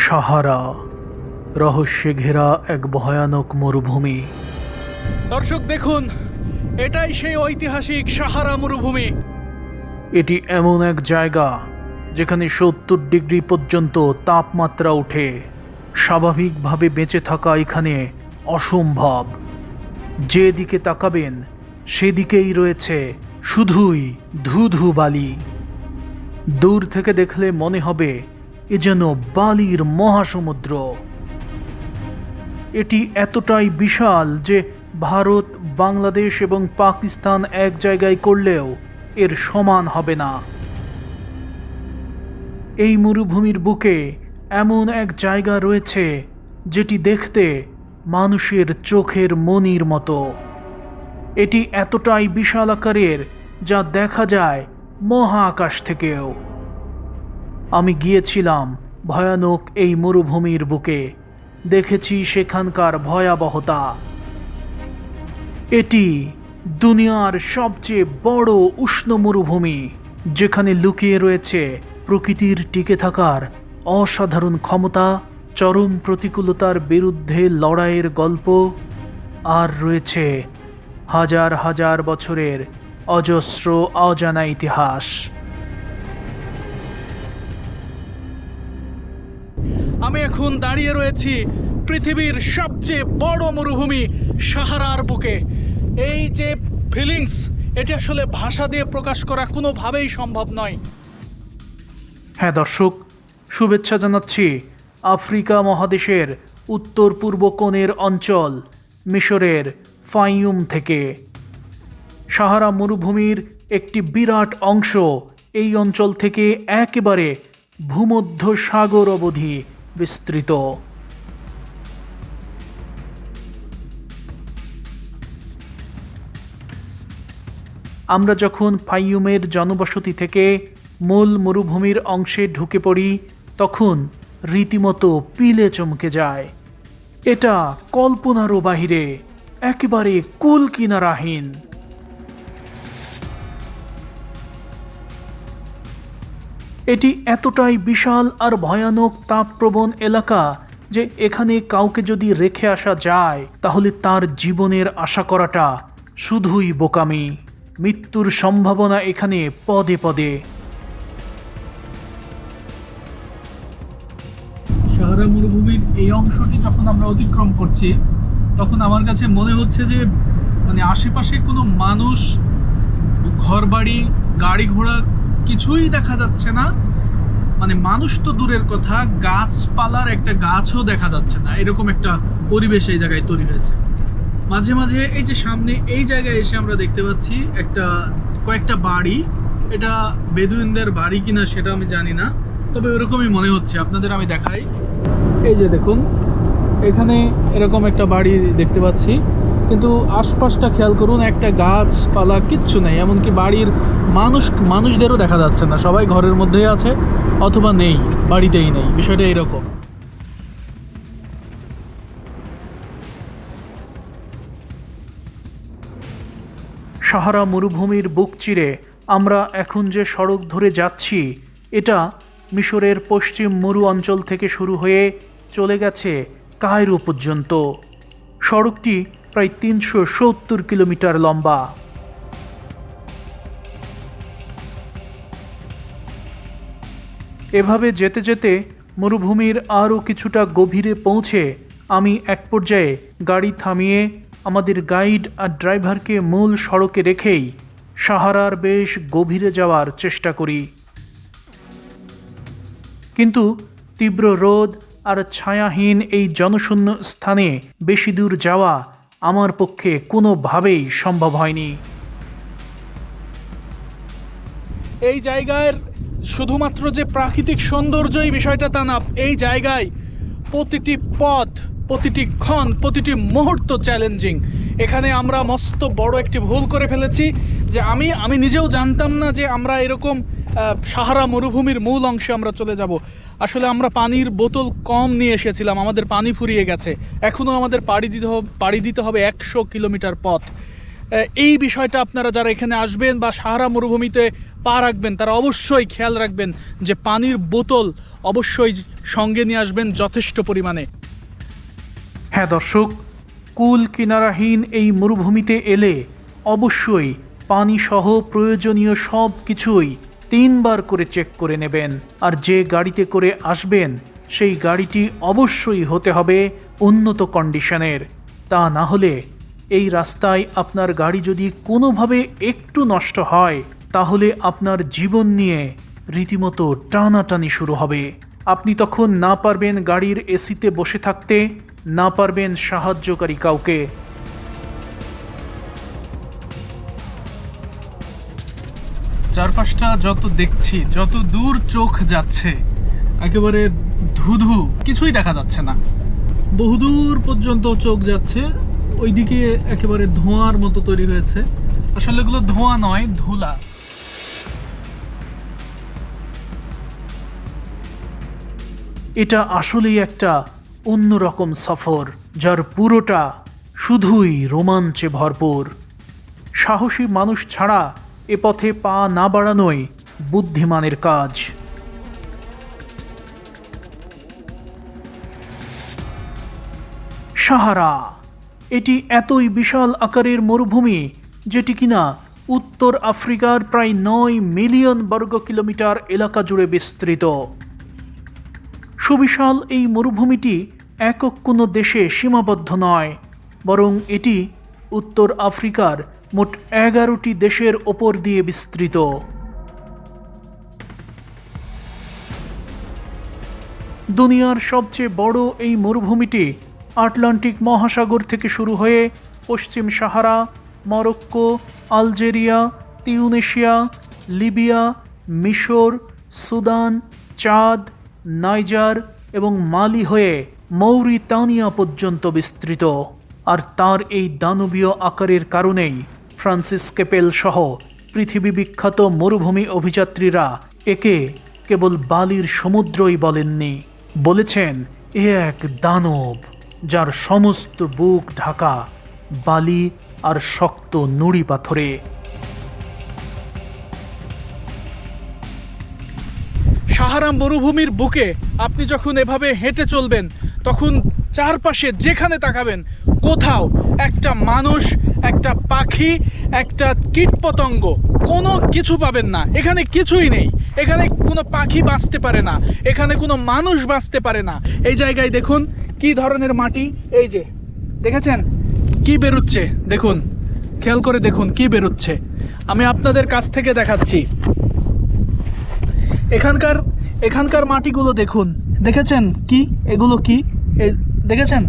সাহারা রহস্যে ঘেরা এক ভয়ানক মরুভূমি। দর্শক দেখুন, এটাই সেই ঐতিহাসিক সাহারা মরুভূমি। এটি এমন এক জায়গা যেখানে 70 ডিগ্রি পর্যন্ত তাপমাত্রা ওঠে। স্বাভাবিকভাবে বেঁচে থাকা এখানে অসম্ভব। যেদিকে তাকাবেন সেদিকেই রয়েছে শুধুই ধুধু বালি। দূর থেকে দেখলে মনে হবে এ যেন বালির মহাসমুদ্র। এটি এতটাই বিশাল যে ভারত, বাংলাদেশ এবং পাকিস্তান এক জায়গায় করলেও এর সমান হবে না। এই মরুভূমির বুকে এমন এক জায়গা রয়েছে যেটি দেখতে মানুষের চোখের মনির মতো। এটি এতটাই বিশাল আকারের যা দেখা যায় মহাকাশ থেকেও। আমি গিয়েছিলাম ভয়ানক এই মরুভূমির বুকে, দেখেছি সেখানকার ভয়াবহতা। এটি দুনিয়ার সবচেয়ে বড় উষ্ণ মরুভূমি, যেখানে লুকিয়ে রয়েছে প্রকৃতির টিকে থাকার অসাধারণ ক্ষমতা, চরম প্রতিকূলতার বিরুদ্ধে লড়াইয়ের গল্প, আর রয়েছে হাজার হাজার বছরের অজস্র অজানা ইতিহাস। আমি এখন দাঁড়িয়ে রয়েছি পৃথিবীর সবচেয়ে বড় মরুভূমি সাহারার বুকে। এই যে ফিলিংস, এটি আসলে ভাষা দিয়ে প্রকাশ করা কোনোভাবেই সম্ভব নয়। হ্যাঁ দর্শক, শুভেচ্ছা জানাচ্ছি আফ্রিকা মহাদেশের উত্তর পূর্ব কোণের অঞ্চল মিশরের ফাইয়ুম থেকে। সাহারা মরুভূমির একটি বিরাট অংশ এই অঞ্চল থেকে একেবারে ভূমধ্য সাগর অবধি বিস্তৃত। আমরা যখন ফাইয়ুমের জনবসতি থেকে মূল মরুভূমির অংশে ঢুকে পড়ি তখন রীতিমতো পিলে চমকে যায়। এটা কল্পনারও বাহিরে, একেবারে কুল কিনারাহীন। এটি এতটাই বিশাল আর ভয়ানক তাপপ্রবণ এলাকা যে এখানে কাউকে যদি রেখে আসা যায় তাহলে তার জীবনের আশা করাটা শুধুই বোকামি। মৃত্যুর সম্ভাবনা এখানে পদে পদে। সাহারা মরুভূমির এই অংশটি যখন আমরা অতিক্রম করছি তখন আমার কাছে মনে হচ্ছে যে আশেপাশে কোনো মানুষ, ঘরবাড়ি, গাড়ি ঘোড়া কিছুই দেখা যাচ্ছে না। মানুষ তো দূরের কথা, গাছপালার একটা গাছও দেখা যাচ্ছে না। এরকম একটা পরিবেশ এই জায়গায় তৈরি হয়েছে। মাঝে মাঝে এই যে সামনে এই জায়গায় এসে আমরা দেখতে পাচ্ছি কয়েকটা বাড়ি। এটা বেদুইনদের বাড়ি কিনা সেটা আমি জানি না, তবে ওরকমই মনে হচ্ছে। আপনাদের আমি দেখাই, এই যে দেখুন, এখানে এরকম একটা বাড়ি দেখতে পাচ্ছি, কিন্তু আশপাশটা খেয়াল করুন, একটা গাছপালা কিচ্ছু নেই। এমনকি বাড়ির মানুষদেরও দেখা যাচ্ছে না। সবাই ঘরের মধ্যেই আছে অথবা নেই, বাড়িতেই নেই। বিষয়টা এরকম। সাহারা মরুভূমির বুক চিরে আমরা এখন যে সড়ক ধরে যাচ্ছি এটা মিশরের পশ্চিম মরু অঞ্চল থেকে শুরু হয়ে চলে গেছে কায়রো পর্যন্ত। সড়কটি প্রায় 370 কিলোমিটার লম্বা। এভাবে যেতে যেতে মরুভূমির আরও কিছুটা গভীরে পৌঁছে আমি এক পর্যায়ে গাড়ি থামিয়ে আমাদের গাইড আর ড্রাইভারকে মূল সড়কে রেখেই সাহারার বেশ গভীরে যাওয়ার চেষ্টা করি। কিন্তু তীব্র রোদ আর ছায়াহীন এই জনশূন্য স্থানে বেশি দূর যাওয়া আমার পক্ষে কোনোভাবেই সম্ভব হয়নি। এই জায়গার শুধুমাত্র যে প্রাকৃতিক সৌন্দর্যই বিষয়টা তা না, এই জায়গায় প্রতিটি পথ, প্রতিটি ক্ষণ, প্রতিটি মুহূর্ত চ্যালেঞ্জিং। এখানে আমরা মস্ত বড় একটি ভুল করে ফেলেছি যে আমি নিজেও জানতাম না যে আমরা এরকম সাহারা মরুভূমির মূল অংশে আমরা চলে যাব। আসলে আমরা পানির বোতল কম নিয়ে এসেছিলাম, আমাদের পানি ফুরিয়ে গেছে। এখনও আমাদের পাড়ি দিতে হবে 100 কিলোমিটার পথ। এই বিষয়টা আপনারা যারা এখানে আসবেন বা সাহারা মরুভূমিতে পা রাখবেন তারা অবশ্যই খেয়াল রাখবেন যে পানির বোতল অবশ্যই সঙ্গে নিয়ে আসবেন যথেষ্ট পরিমাণে। হ্যাঁ দর্শক, কুল কিনারাহীন এই মরুভূমিতে এলে অবশ্যই পানি সহ প্রয়োজনীয় সব কিছুই 3 বার করে চেক করে নেবেন। আর যে গাড়িতে করে আসবেন সেই গাড়িটি অবশ্যই হতে হবে উন্নত কন্ডিশনের। তা না হলে এই রাস্তায় আপনার গাড়ি যদি কোনোভাবে একটু নষ্ট হয় তাহলে আপনার জীবন নিয়ে রীতিমতো টানাটানি শুরু হবে। আপনি তখন না পারবেন গাড়ির এসিতে বসে থাকতে, না পারবেন সাহায্যকারী কাউকে। চারপাশটা যত দেখছি, যত দূর চোখ যাচ্ছে, একেবারে ধুধু, কিছুই দেখা যাচ্ছে না। বহুদূর পর্যন্ত চোখ যাচ্ছে, ওইদিকে একেবারে ধোঁয়ার মতো তৈরি হয়েছে। আসলে এগুলো ধোঁয়া নয়, ধুলা। এটা আসলেই একটা অন্যরকম সফর, যার পুরোটা শুধুই রোমাঞ্চে ভরপুর। সাহসী মানুষ ছাড়া এ পথে পা না বাড়ানোই বুদ্ধিমানের কাজ। সাহারা, এটি এতই বিশাল আকারের মরুভূমি যেটি কিনা উত্তর আফ্রিকার প্রায় 9 মিলিয়ন বর্গ কিলোমিটার এলাকা জুড়ে বিস্তৃত। সুবিশাল এই মরুভূমিটি একক কোনো দেশে সীমাবদ্ধ নয়, বরং এটি উত্তর আফ্রিকার মোট 11টি দেশের ওপর দিয়ে বিস্তৃত। দুনিয়ার সবচেয়ে বড় এই মরুভূমিটি আটলান্টিক মহাসাগর থেকে শুরু হয়ে পশ্চিম Sahara, Morocco, Algeria, Tunisia, Libya, মিশর, সুদান, চাদ, নাইজার এবং মালি হয়ে মৌরিতানিয়া পর্যন্ত বিস্তৃত। আর তার এই দানবীয় আকারের কারণেই ফ্রান্সিস কেপেল সহ পৃথিবী বিখ্যাত মরুভূমি অভিযাত্রীরা একে কেবল বালির সমুদ্রই বলেননি, বলেছেন এ এক দানব যার সমস্ত বুক ঢাকা বালি আর শক্ত নুড়ি পাথরে। সাহারা মরুভূমির বুকে আপনি যখন এভাবে হেঁটে চলবেন তখন চারপাশে যেখানে তাকাবেন কোথাও একটা মানুষ, একটা পাখি, একটা কীটপতঙ্গ, কোনো কিছু পাবেন না। এখানে কিছুই নেই। এখানে কোনো পাখি বাঁচতে পারে না, এখানে কোনো মানুষ বাঁচতে পারে না। এই জায়গায় দেখুন কি ধরনের মাটি, এই যে দেখেছেন কি বেরোচ্ছে, দেখুন, খেয়াল করে দেখুন কি বেরোচ্ছে। আমি আপনাদের কাছ থেকে দেখাচ্ছি। এখানকার মাটিগুলো দেখুন, দেখেছেন কি, এগুলো কি দেখেছেন?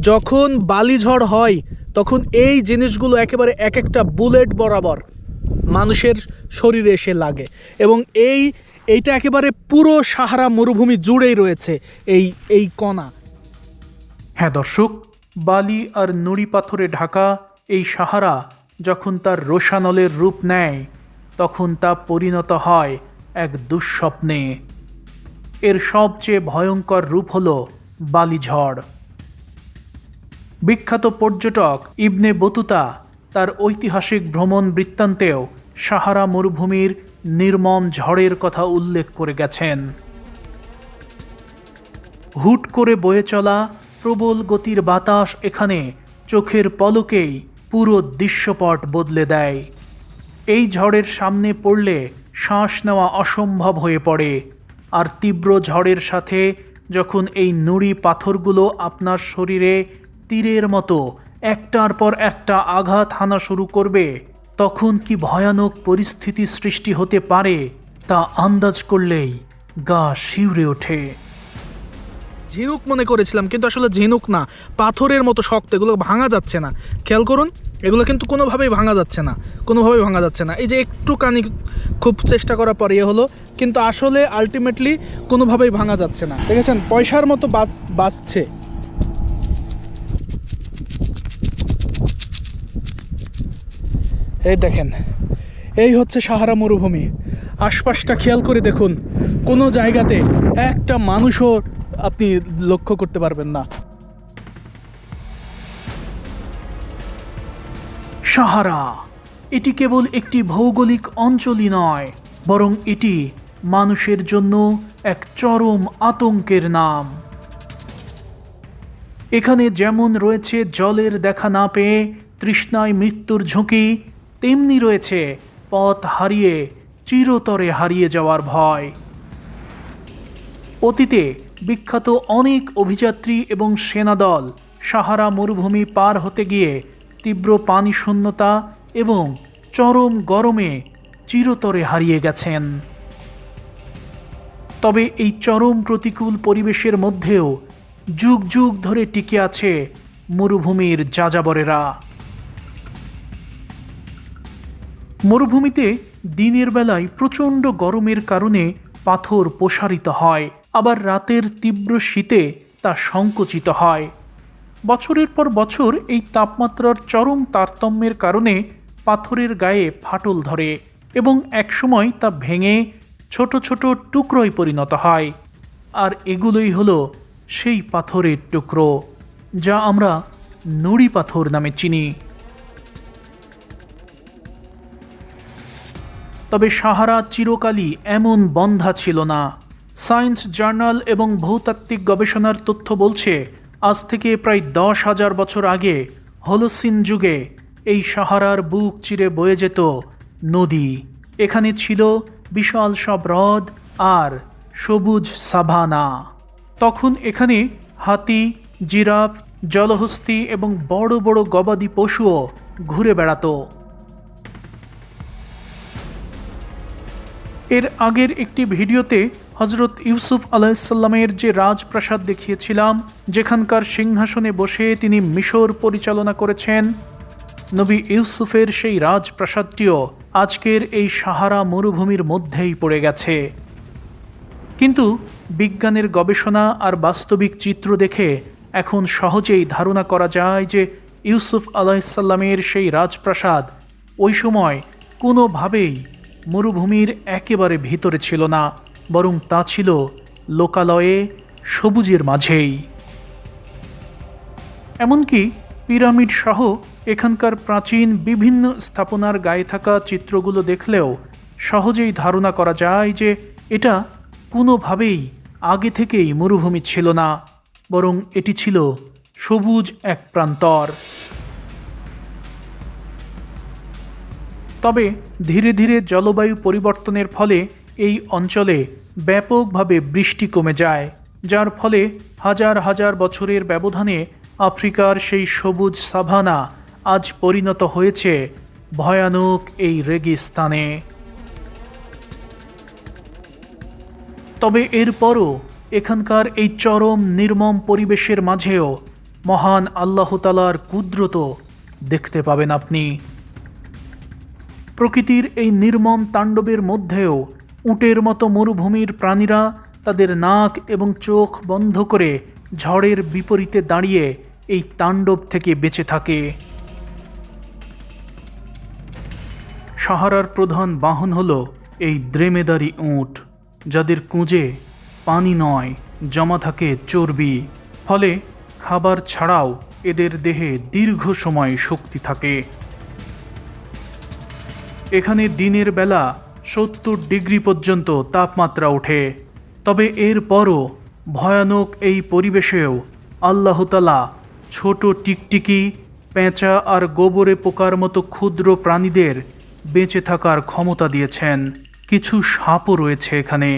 যখন বালিঝড় হয় তখন এই জিনিসগুলো একেবারে এক একটা বুলেট বরাবর মানুষের শরীরে এসে লাগে, এবং এইটা একেবারে পুরো সাহারা মরুভূমি জুড়েই রয়েছে এই কণা। হ্যাঁ দর্শক, বালি আর নুড়ি পাথরে ঢাকা এই সাহারা যখন তার রোশানলের রূপ নেয় তখন তা পরিণত হয় এক দুঃস্বপ্নে। এর সবচেয়ে ভয়ঙ্কর রূপ হল বালিঝড়। বিখ্যাত পর্যটক ইবনে বতুতা তার ঐতিহাসিক ভ্রমণ বৃত্তান্তেও সাহারা মরুভূমির নির্মম ঝড়ের কথা উল্লেখ করে গেছেন। হুট করে বয়ে চলা প্রবল গতির বাতাস এখানে চোখের পলকেই পুরো দৃশ্যপট বদলে দেয়। এই ঝড়ের সামনে পড়লে শ্বাস নেওয়া অসম্ভব হয়ে পড়ে। আর তীব্র ঝড়ের সাথে যখন এই নুড়ি পাথরগুলো আপনার শরীরে তীরের মতো একটার পর একটা আঘাত হানা শুরু করবে তখন কি ভয়ানক পরিস্থিতি সৃষ্টি হতে পারে তা আন্দাজ করলেই গা শিউরে ওঠে। ঝিনুক মনে করেছিলাম, কিন্তু আসলে ঝিনুক না, পাথরের মতো শক্ত, এগুলো ভাঙা যাচ্ছে না। খেয়াল করুন, এগুলো কিন্তু কোনোভাবেই ভাঙা যাচ্ছে না, কোনোভাবেই ভাঙা যাচ্ছে না। এই যে একটুখানি খুব চেষ্টা করার পর হলো, কিন্তু আসলে আলটিমেটলি কোনোভাবেই ভাঙা যাচ্ছে না। দেখেছেন পয়সার মতো বাঁচছে। এই দেখেন, এই হচ্ছে সাহারা মরুভূমি। আশপাশটা খেয়াল করে দেখুন, কোনো জায়গাতে একটা মানুষও আপনি লক্ষ্য করতে পারবেন না। সাহারা এটি কেবল একটি ভৌগোলিক অঞ্চলই নয়, বরং এটি মানুষের জন্য এক চরম আতঙ্কের নাম। এখানে যেমন রয়েছে জলের দেখা না পেয়ে তৃষ্ণায় মৃত্যুর ঝুঁকি, তেমনি রয়েছে পথ হারিয়ে চিরতরে হারিয়ে যাওয়ার ভয়। অতীতে বিখ্যাত অনেক অভিযাত্রী এবং সেনাদল সাহারা মরুভূমি পার হতে গিয়ে তীব্র পানি শূন্যতা এবং চরম গরমে চিরতরে হারিয়ে গেছেন। তবে এই চরম প্রতিকূল পরিবেশের মধ্যেও যুগ যুগ ধরে টিকে আছে মরুভূমির যাযাবরেরা। মরুভূমিতে দিনের বেলায় প্রচণ্ড গরমের কারণে পাথর প্রসারিত হয়, আবার রাতের তীব্র শীতে তা সংকুচিত হয়। বছরের পর বছর এই তাপমাত্রার চরম তারতম্যের কারণে পাথরের গায়ে ফাটল ধরে এবং একসময় তা ভেঙে ছোট ছোট টুকরোয় পরিণত হয়। আর এগুলোই হলো সেই পাথরের টুকরো যা আমরা নুড়ি পাথর নামে চিনি। তবে সাহারা চিরকালই এমন বন্ধা ছিল না। সায়েন্স জার্নাল এবং ভূতাত্ত্বিক গবেষণার তথ্য বলছে, আজ থেকে প্রায় 10,000 বছর আগে হলোসিন যুগে এই সাহারার বুক চিরে বয়ে যেত নদী। এখানে ছিল বিশাল সব হ্রদ আর সবুজ সাভানা। তখন এখানে হাতি, জিরাফ, জলহস্তী এবং বড় বড় গবাদি পশুও ঘুরে বেড়াতো। এর আগের একটি ভিডিওতে হজরত ইউসুফ আলাইসাল্লামের যে রাজপ্রাসাদ দেখিয়েছিলাম, যেখানকার সিংহাসনে বসে তিনি মিশর পরিচালনা করেছেন, নবী ইউসুফের সেই রাজপ্রাসাদটিও আজকের এই সাহারা মরুভূমির মধ্যেই পড়ে গেছে। কিন্তু বিজ্ঞানের গবেষণা আর বাস্তবিক চিত্র দেখে এখন সহজেই ধারণা করা যায় যে ইউসুফ আলাইসাল্লামের সেই রাজপ্রাসাদ ওই সময় কোনোভাবেই মরুভূমির একেবারে ভিতরে ছিল না, বরং তা ছিল লোকালয়ে সবুজের মাঝেই। এমনকি পিরামিড সহ এখানকার প্রাচীন বিভিন্ন স্থাপনার গায়ে থাকা চিত্রগুলো দেখলেও সহজেই ধারণা করা যায় যে এটা কোনোভাবেই আগে থেকেই মরুভূমি ছিল না, বরং এটি ছিল সবুজ এক প্রান্তর। তবে ধীরে ধীরে জলবায়ু পরিবর্তনের ফলে এই অঞ্চলে ব্যাপকভাবে বৃষ্টি কমে যায়, যার ফলে হাজার হাজার বছরের ব্যবধানে আফ্রিকার সেই সবুজ সাভানা আজ পরিণত হয়েছে ভয়ানক এই রেগিস্তানে। তবে এরপরও এখানকার এই চরম নির্মম পরিবেশের মাঝেও মহান আল্লাহ তাআলার কুদরত দেখতে পাবেন আপনি। প্রকৃতির এই নির্মম তাণ্ডবের মধ্যেও উটের মতো মরুভূমির প্রাণীরা তাদের নাক এবং চোখ বন্ধ করে ঝড়ের বিপরীতে দাঁড়িয়ে এই তাণ্ডব থেকে বেঁচে থাকে। সাহারার প্রধান বাহন হলো এই দ্রেমেদারি উট, যাদের কুঁজে পানি নয়, জমা থাকে চর্বি, ফলে খাবার ছাড়াও এদের দেহে দীর্ঘ সময় শক্তি থাকে। এখানে দিনের বেলা 70 ডিগ্রি পর্যন্ত তাপমাত্রা ওঠে। তবে এরপরও ভয়ানক এই পরিবেশেও আল্লাহ তাআলা ছোট টিকটিকি, পেঁচা আর গোবরে পোকার মতো ক্ষুদ্র প্রাণীদের বেঁচে থাকার ক্ষমতা দিয়েছেন। কিছু সাপও রয়েছে এখানে।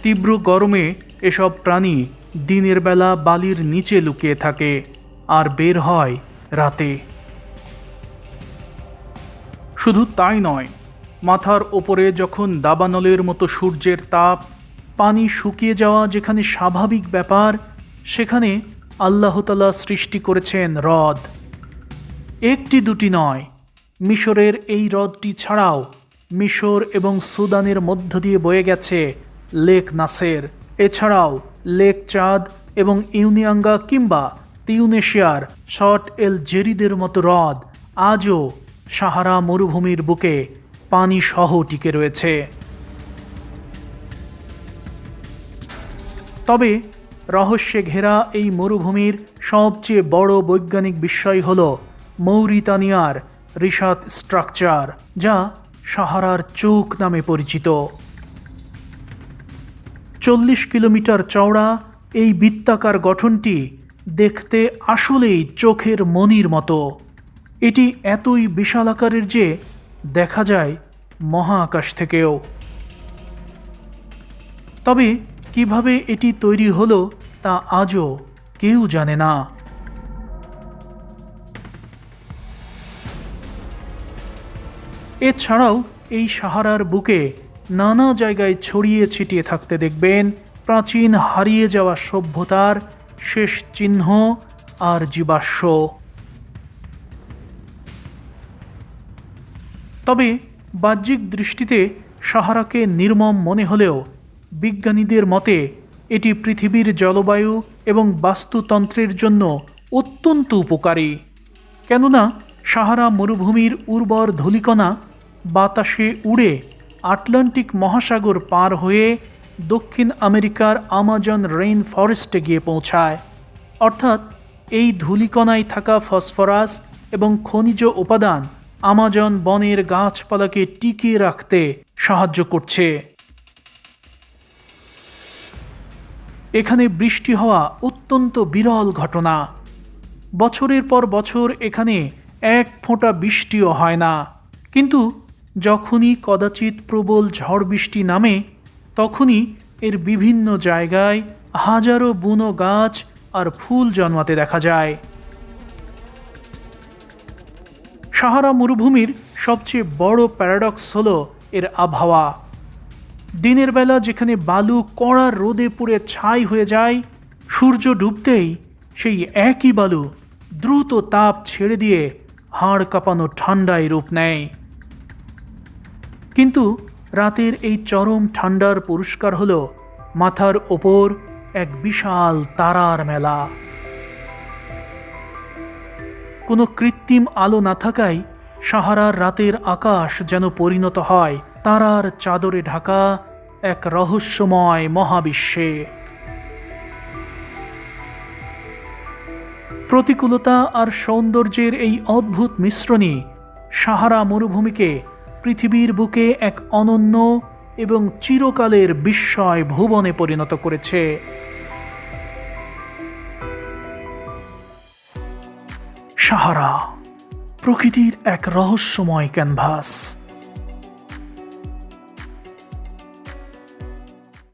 তীব্র গরমে এসব প্রাণী দিনের বেলা বালির নিচে লুকিয়ে থাকে আর বের হয় রাতে। শুধু তাই নয়, মাথার ওপরে যখন দাবানলের মতো সূর্যের তাপ, পানি শুকিয়ে যাওয়া যেখানে স্বাভাবিক ব্যাপার, সেখানে আল্লাহ তাআলা সৃষ্টি করেছেন হ্রদ। একটি দুটি নয়, মিশরের এই হ্রদটি ছাড়াও মিশর এবং সুদানের মধ্য দিয়ে বয়ে গেছে লেক নাসের। এছাড়াও লেক চাঁদ এবং ইউনিয়াঙ্গা কিংবা তিউনেশিয়ার শর্ট এল জেরিদের মতো হ্রদ আজও সাহারা মরুভূমির বুকে পানি সহ টিকে রয়েছে। তবে রহস্যে ঘেরা এই মরুভূমির সবচেয়ে বড় বৈজ্ঞানিক বিস্ময় হল মৌরিতানিয়ার রিসাত স্ট্রাকচার, যা সাহারার চোখ নামে পরিচিত। 40 কিলোমিটার চওড়া এই বৃত্তাকার গঠনটি দেখতে আসলেই চোখের মনির মতো। এটি এতই বিশাল আকারের যে দেখা যায় মহাকাশ থেকেও। তবে কিভাবে এটি তৈরি হলো তা আজও কেউ জানে না। এছাড়াও এই সাহারার বুকে নানা জায়গায় ছড়িয়ে ছিটিয়ে থাকতে দেখবেন প্রাচীন হারিয়ে যাওয়া সভ্যতার শেষ চিহ্ন আর জীবাশ্ম। তবে বাহ্যিক দৃষ্টিতে সাহারাকে নির্মম মনে হলেও বিজ্ঞানীদের মতে এটি পৃথিবীর জলবায়ু এবং বাস্তুতন্ত্রের জন্য অত্যন্ত উপকারী। কেননা সাহারা মরুভূমির উর্বর ধূলিকণা বাতাসে উড়ে আটলান্টিক মহাসাগর পার হয়ে দক্ষিণ আমেরিকার আমাজন রেইন ফরেস্টে গিয়ে পৌঁছায়। অর্থাৎ এই ধূলিকণায় থাকা ফসফরাস এবং খনিজ উপাদান আমাজন বনের গাছপালাকে টিকিয়ে রাখতে সাহায্য করছে। এখানে বৃষ্টি হওয়া অত্যন্ত বিরল ঘটনা। বছরের পর বছর এখানে এক ফোঁটা বৃষ্টিও হয় না, কিন্তু যখনই কদাচিৎ প্রবল ঝড় বৃষ্টি নামে তখনই এর বিভিন্ন জায়গায় হাজারো বুনো গাছ আর ফুল জন্মাতে দেখা যায়। সাহারা মরুভূমির সবচেয়ে বড় প্যারাডক্স হলো এর আবহাওয়া। দিনের বেলা যেখানে বালু কড়া রোদে পুড়ে ছাই হয়ে যায়, সূর্য ডুবতেই সেই একই বালু দ্রুত তাপ ছেড়ে দিয়ে হাড় কাঁপানো ঠান্ডায় রূপ নেয়। কিন্তু রাতের এই চরম ঠান্ডার পুরস্কার হলো মাথার ওপর এক বিশাল তারার মেলা। কোনো কৃত্রিম আলো না থাকায় সাহারার রাতের আকাশ যেন পরিণত হয় তারার চাদরে ঢাকা এক রহস্যময় মহাবিশ্বে। প্রতিকূলতা আর সৌন্দর্যের এই অদ্ভুত মিশ্রণই সাহারা মরুভূমিকে পৃথিবীর বুকে এক অনন্য এবং চিরকালের বিস্ময় ভুবনে পরিণত করেছে। সাহারা প্রকৃতির এক রহস্যময় ক্যানভাস।